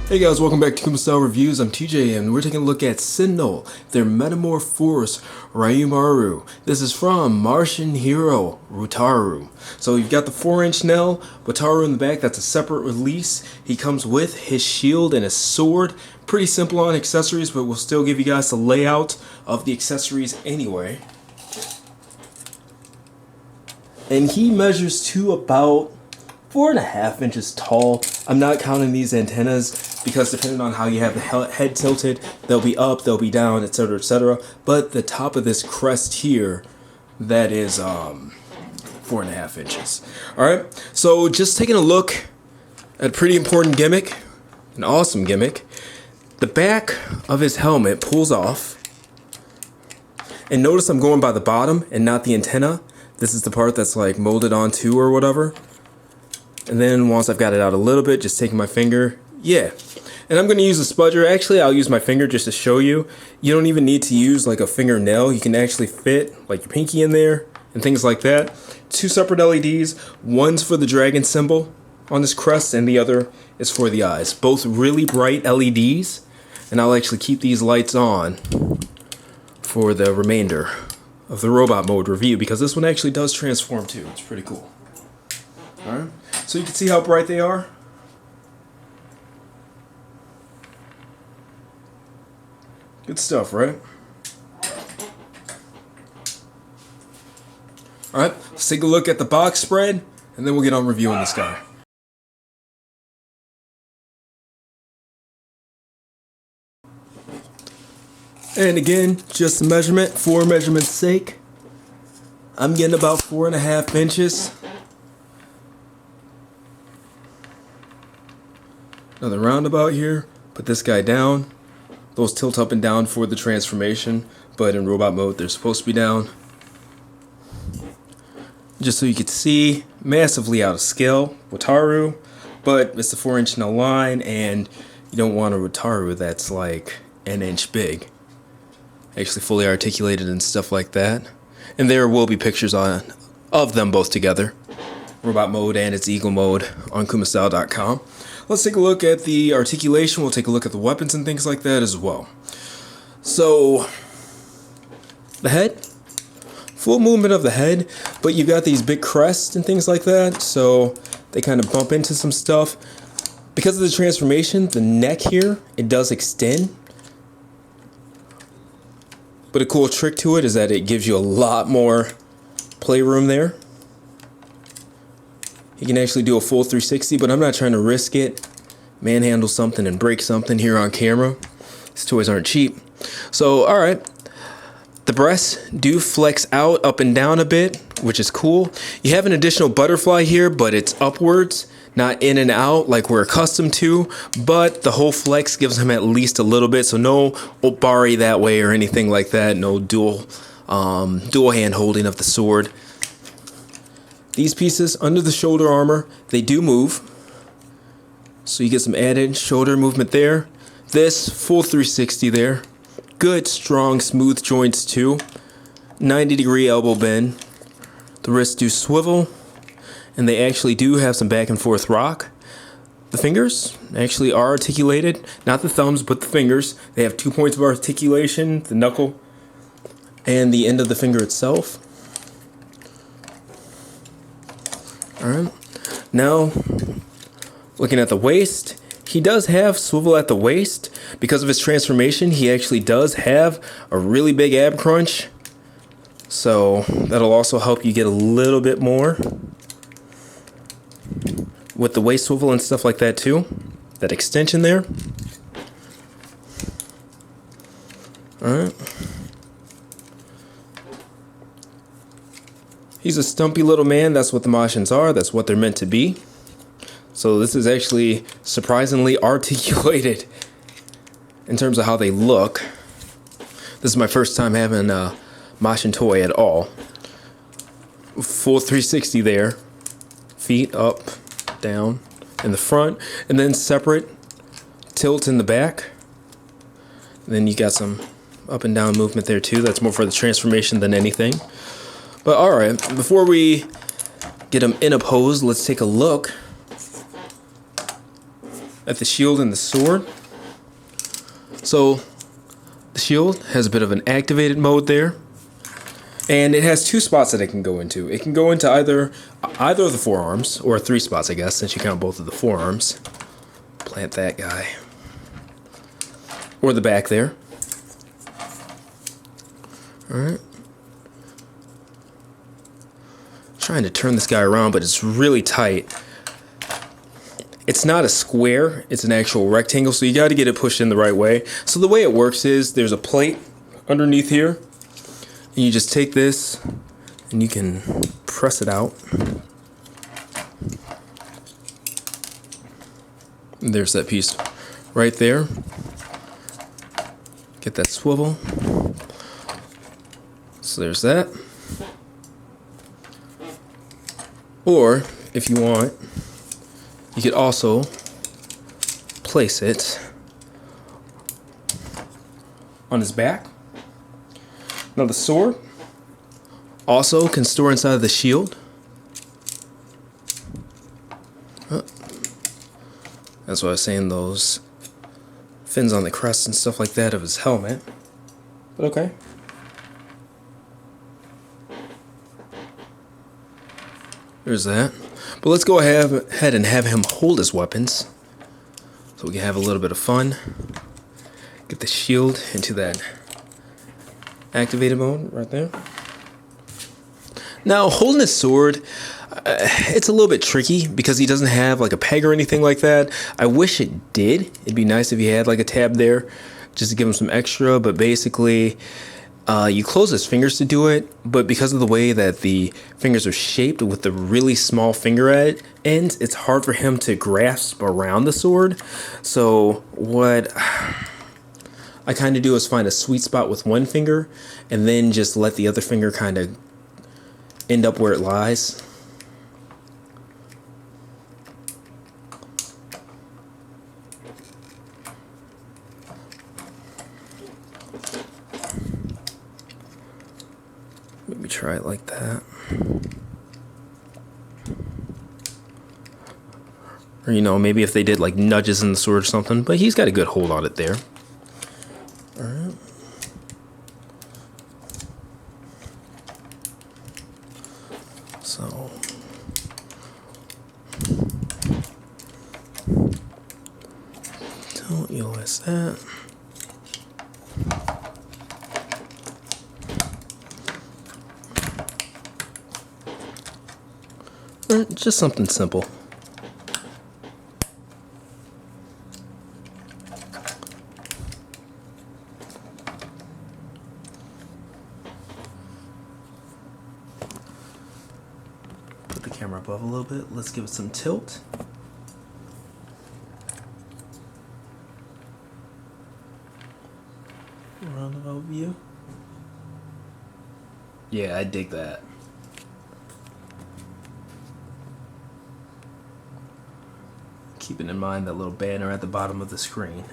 Hey guys, welcome back to Kumastyle Reviews. I'm TJ and we're taking a look at Sentinel, their Metamor-Force Ryuoumaru. This is from Martian hero Ryuoumaru. So you've got the 4-inch nail, Wataru in the back, that's a separate release. He comes with his shield and his sword. Pretty simple on accessories, but we'll still give you guys the layout of the accessories anyway. And he measures to about 4.5 inches tall. I'm not counting these antennas because depending on how you have the head tilted, they'll be up, they'll be down, etc, etc. But the top of this crest here, that is 4.5 inches. Alright, so just taking a look at a pretty important gimmick, an awesome gimmick. The back of his helmet pulls off. And notice I'm going by the bottom and not the antenna. This is the part that's like molded onto or whatever. And then once I've got it out a little bit, just taking my finger, yeah. And I'm going to use a spudger. Actually, I'll use my finger just to show you. You don't even need to use like a fingernail. You can actually fit like your pinky in there and things like that. 2 separate LEDs. One's for the dragon symbol on this crest and the other is for the eyes. Both really bright LEDs. And I'll actually keep these lights on for the remainder of the robot mode review because this one actually does transform too. It's pretty cool. Alright, so you can see how bright they are. Good stuff, right? Alright, let's take a look at the box spread and then we'll get on reviewing this guy. And again, just a measurement for measurement's sake. I'm getting about 4.5 inches. Another roundabout here, put this guy down. Those tilt up and down for the transformation, but in robot mode they're supposed to be down. Just so you can see, massively out of scale, Wataru, but it's a 4-inch nail line and you don't want a Wataru that's like an inch big. Actually fully articulated and stuff like that. And there will be pictures of them both together. Robot mode and its Eagle mode on kumastyle.com. Let's take a look at the articulation. We'll take a look at the weapons and things like that as well. So, the head, full movement of the head, but you've got these big crests and things like that, so they kind of bump into some stuff. Because of the transformation, the neck here, it does extend. But a cool trick to it is that it gives you a lot more playroom there. You can actually do a full 360, but I'm not trying to risk it, manhandle something and break something here on camera. These toys aren't cheap. So, alright. The breasts do flex out, up and down a bit, which is cool. You have an additional butterfly here, but it's upwards, not in and out like we're accustomed to. But the whole flex gives him at least a little bit, so no Obari that way or anything like that. No dual hand holding of the sword. These pieces under the shoulder armor, they do move. So you get some added shoulder movement there. This full 360 there. Good, strong, smooth joints too. 90-degree elbow bend. The wrists do swivel. And they actually do have some back and forth rock. The fingers actually are articulated. Not the thumbs, but the fingers. They have 2 points of articulation. The knuckle and the end of the finger itself. Alright, now looking at the waist, he does have swivel at the waist. Because of his transformation, he actually does have a really big ab crunch. So that'll also help you get a little bit more with the waist swivel and stuff like that too. That extension there. Alright. He's a stumpy little man. That's what the Martians are. That's what they're meant to be. So this is actually surprisingly articulated in terms of how they look. This is my first time having a Martian toy at all. Full 360 there. Feet up, down, in the front. And then separate tilt in the back. And then you got some up and down movement there too. That's more for the transformation than anything. But alright, before we get them in a pose, let's take a look at the shield and the sword. So the shield has a bit of an activated mode there. And it has two spots that it can go into. It can go into either of the forearms, or three spots, I guess, since you count both of the forearms. Plant that guy. Or the back there. Alright. Trying to turn this guy around, but it's really tight. It's not a square, it's an actual rectangle, so you got to get it pushed in the right way. So the way it works is there's a plate underneath here. And you just take this and you can press it out. And there's that piece right there. Get that swivel. So there's that. Or if you want, you could also place it on his back. Now the sword also can store inside of the shield. Oh. That's what I was saying, those fins on the crest and stuff like that of his helmet. But okay. There's that. But let's go ahead and have him hold his weapons, so we can have a little bit of fun. Get the shield into that activated mode right there. Now holding his sword, it's a little bit tricky because he doesn't have like a peg or anything like that. I wish it did. It'd be nice if he had like a tab there just to give him some extra, but basically you close his fingers to do it, but because of the way that the fingers are shaped with the really small finger ends, it's hard for him to grasp around the sword. So what I kind of do is find a sweet spot with one finger and then just let the other finger kind of end up where it lies. Maybe try it like that. Or, you know, maybe if they did like nudges in the sword or something, but he's got a good hold on it there. Alright. So don't utilize that. Or just something simple. Camera above a little bit. Let's give it some tilt. Roundabout view. Yeah, I dig that. Keeping in mind that little banner at the bottom of the screen.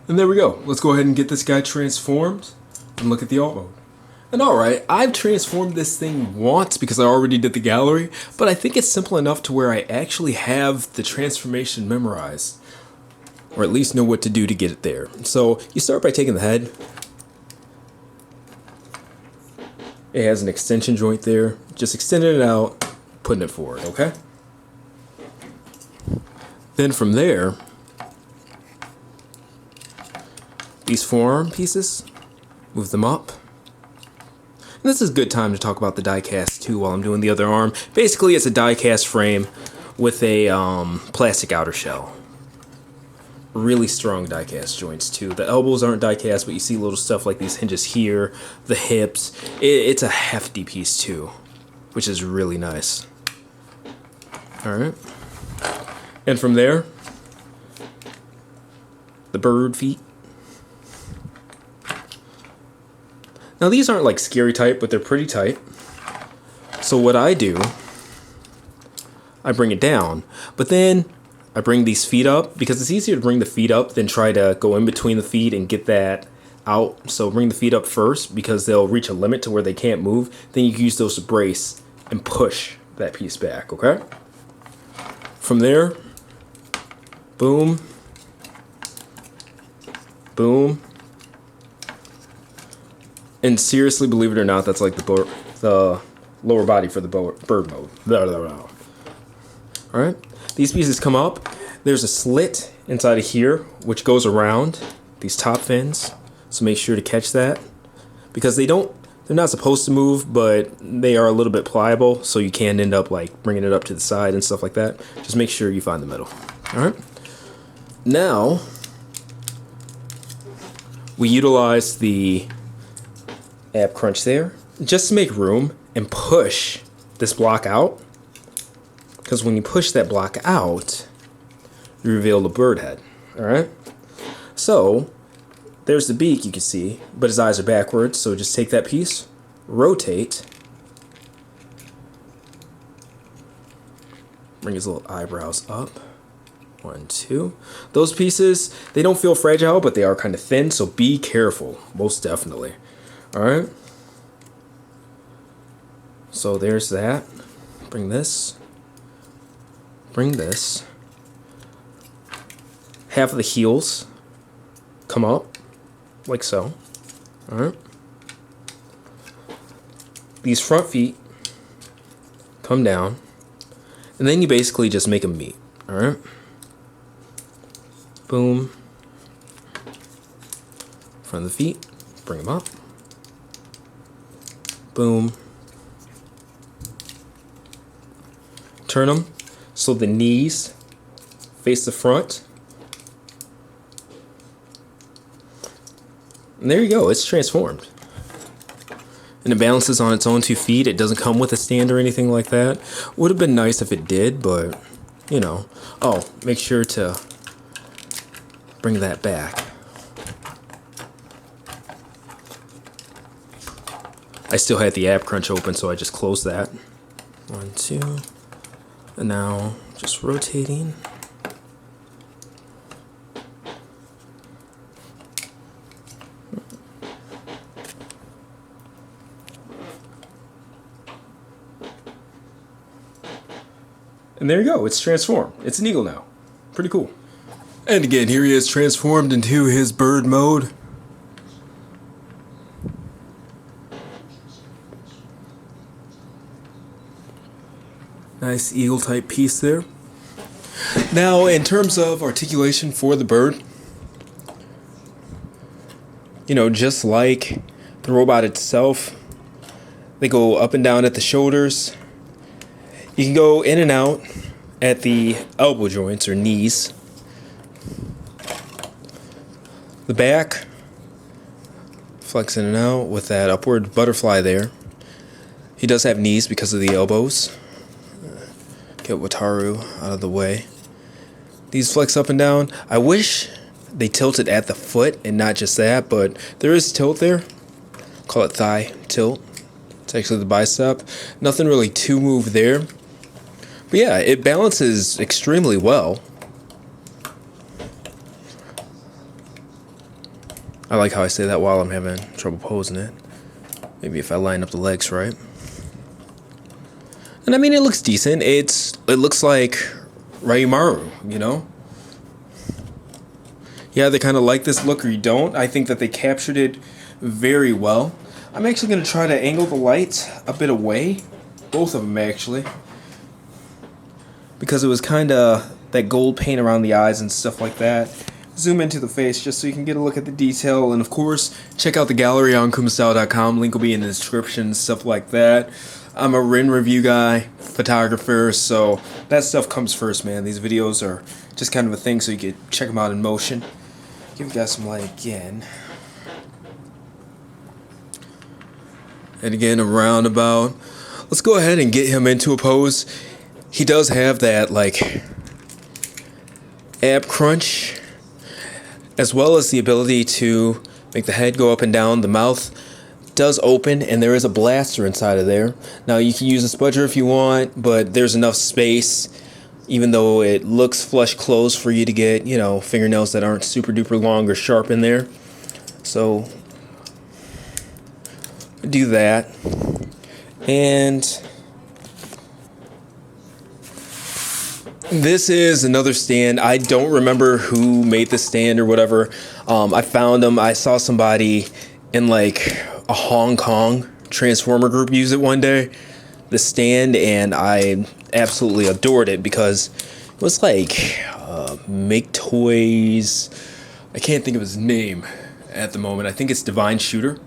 And there we go. Let's go ahead and get this guy transformed and look at the alt mode. And alright, I've transformed this thing once because I already did the gallery, but I think it's simple enough to where I actually have the transformation memorized. Or at least know what to do to get it there. So, you start by taking the head. It has an extension joint there. Just extending it out, putting it forward, okay? Then from there, these forearm pieces, move them up. And this is a good time to talk about the die cast too while I'm doing the other arm. Basically, it's a die cast frame with a plastic outer shell. Really strong die cast joints too. The elbows aren't die cast, but you see little stuff like these hinges here, the hips. It's a hefty piece too, which is really nice. Alright. And from there, the bird feet. Now these aren't like scary tight, but they're pretty tight. So what I do, I bring it down, but then I bring these feet up because it's easier to bring the feet up than try to go in between the feet and get that out. So bring the feet up first because they'll reach a limit to where they can't move. Then you can use those to brace and push that piece back, okay? from there, boom, boom. And seriously, believe it or not, that's like the lower body for the bird mode. Alright, these pieces come up. There's a slit inside of here, which goes around these top fins. So make sure to catch that. Because they're not supposed to move, but they are a little bit pliable, so you can end up like bringing it up to the side and stuff like that. Just make sure you find the middle. Alright, now we utilize the ab crunch there just to make room and push this block out, because when you push that block out, you reveal the bird head. Alright, so there's the beak, you can see, but his eyes are backwards, so just take that piece, rotate, bring his little eyebrows up. 1, 2. Those pieces, they don't feel fragile, but they are kind of thin, so be careful, most definitely. Alright, so there's that. Bring this, half of the heels come up like so. Alright, these front feet come down, and then you basically just make them meet. Alright, boom, front of the feet, bring them up, boom, turn them so the knees face the front, and there you go, it's transformed. And it balances on its own 2 feet. It doesn't come with a stand or anything like that. Would have been nice if it did, but you know. Oh, make sure to bring that back. I still had the ab crunch open, so I just closed that. 1, 2, and now just rotating. And there you go, it's transformed. It's an eagle now. Pretty cool. And again, here he is transformed into his bird mode. Nice eagle type piece there. Now, in terms of articulation for the bird, you know, just like the robot itself, they go up and down at the shoulders. You can go in and out at the elbow joints or knees. The back, flex in and out with that upward butterfly there. He does have knees because of the elbows. Get Wataru out of the way. These flex up and down. I wish they tilted at the foot and not just that, but there is tilt there. Call it thigh tilt. It's actually the bicep. Nothing really to move there. But yeah, it balances extremely well. I like how I say that while I'm having trouble posing it. Maybe if I line up the legs right. And I mean, it looks decent. It looks like Ryuoumaru, you know? You either kind of like this look or you don't. I think that they captured it very well. I'm actually going to try to angle the light a bit away. Both of them, actually. Because it was kind of that gold paint around the eyes and stuff like that. Zoom into the face just so you can get a look at the detail. And of course, check out the gallery on kumastyle.com. Link will be in the description, stuff like that. I'm a Rin review guy, photographer, so that stuff comes first, man. These videos are just kind of a thing so you can check them out in motion. Give you guys some light again. And again, a roundabout. Let's go ahead and get him into a pose. He does have that, like, ab crunch, as well as the ability to make the head go up and down. The mouth does open, and there is a blaster inside of there. Now, you can use a spudger if you want, but there's enough space, even though it looks flush closed, for you to get, you know, fingernails that aren't super duper long or sharp in there. So, do that. This is another stand. I don't remember who made the stand or whatever. I found them. I saw somebody in like a Hong Kong Transformer group use it one day, the stand, and I absolutely adored it because it was like Make Toys. I can't think of his name at the moment. I think it's Divine Shooter.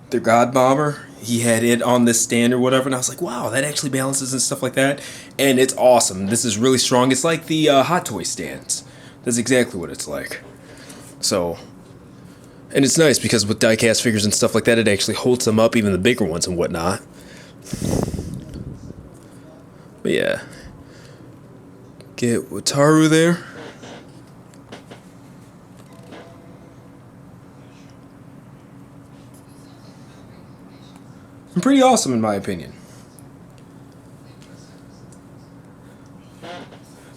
Their God Bomber. He had it on this stand or whatever, and I was like, wow, that actually balances and stuff like that. And it's awesome. This is really strong. It's like the Hot Toy stands. That's exactly what it's like. So, and it's nice because with die-cast figures and stuff like that, it actually holds them up, even the bigger ones and whatnot. But yeah. Get Wataru there. Pretty awesome in my opinion.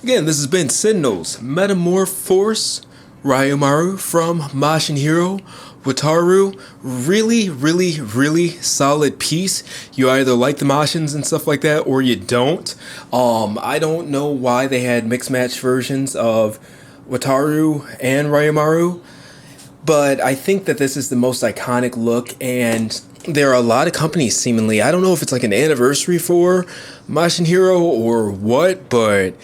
Again, this has been Sentinel's Metamor-Force Ryuoumaru from Mashin Hero. Wataru, really solid piece. You either like the Mashins and stuff like that or you don't. I don't know why they had mixed match versions of Wataru and Ryuoumaru, but I think that this is the most iconic look, and there are a lot of companies seemingly, I don't know if it's like an anniversary for Mashin Hero or what, but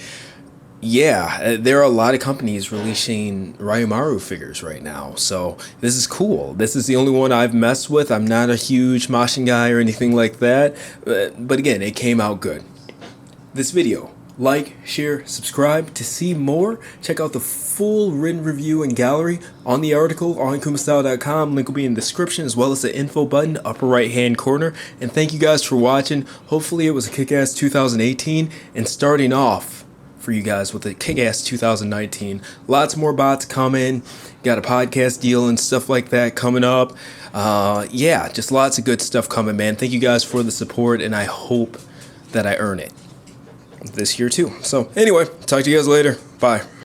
yeah, there are a lot of companies releasing Ryuoumaru figures right now, so this is cool. This is the only one I've messed with. I'm not a huge Mashin guy or anything like that, but again, it came out good. This video, like, share, subscribe to see more. Check out the full written review and gallery on the article on kumastyle.com. Link will be in the description as well as the info button upper right hand corner. And thank you guys for watching. Hopefully it was a kick-ass 2018 and starting off for you guys with a kick-ass 2019. Lots more bots coming. Got a podcast deal and stuff like that coming up. Yeah, just lots of good stuff coming, man. Thank you guys for the support, and I hope that I earn it this year too. So anyway, talk to you guys later. Bye.